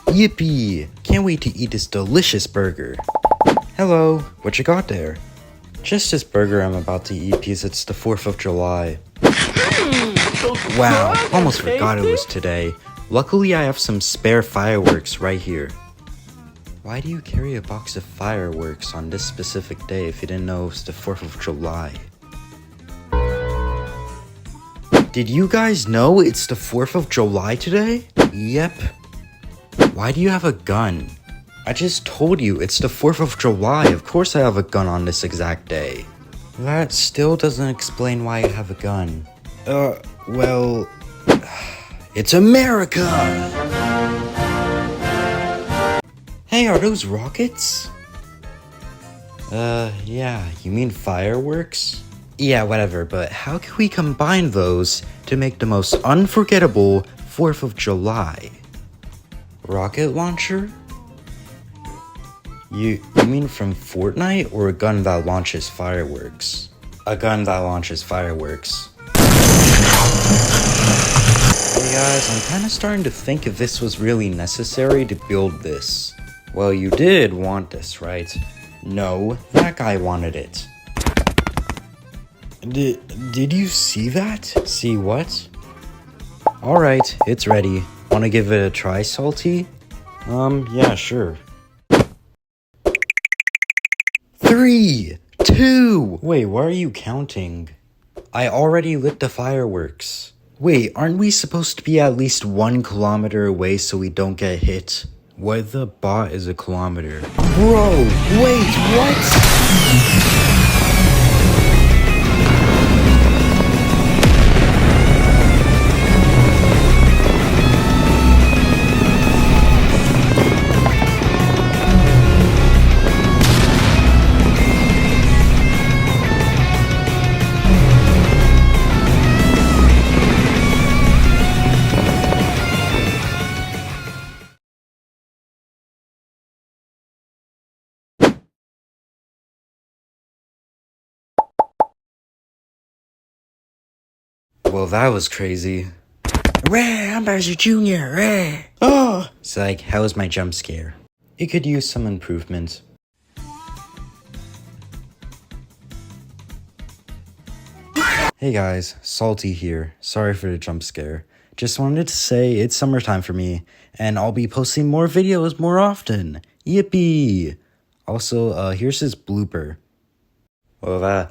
Yippee! Can't wait to eat this delicious burger. Hello, what you got there? Just this burger I'm about to eat because it's the 4th of July. Wow, almost forgot it was today. Luckily I have some spare fireworks right here. Why do you carry a box of fireworks on this specific day if you didn't know it's the 4th of July? Did you guys know it's the 4th of July today? Yep. Why do you have a gun? I just told you it's the 4th of July. Of course I have a gun on this exact day. That still doesn't explain why you have a gun. Well... It's America! Hey, are those rockets? Yeah, you mean fireworks? Yeah, whatever, but how can we combine those to make the most unforgettable 4th of July? Rocket launcher? You mean from Fortnite, or a gun that launches fireworks? A gun that launches fireworks. Hey guys, I'm kinda starting to think if this was really necessary to build this. Well, you did want this, right? No, that guy wanted it. Did you see that? See what? Alright, it's ready. Wanna give it a try, Salty? Yeah, sure. 3, 2... Wait, why are you counting? I already lit the fireworks. Wait, aren't we supposed to be at least 1 kilometer away so we don't get hit? What the bot is a kilometer? Bro, wait, what? Well, that was crazy. I'm Bowser Jr. Oh! Psych, how was my jump scare? It could use some improvement. Hey guys, Salty here. Sorry for the jump scare. Just wanted to say it's summertime for me, and I'll be posting more videos more often. Yippee! Also, here's his blooper. Well,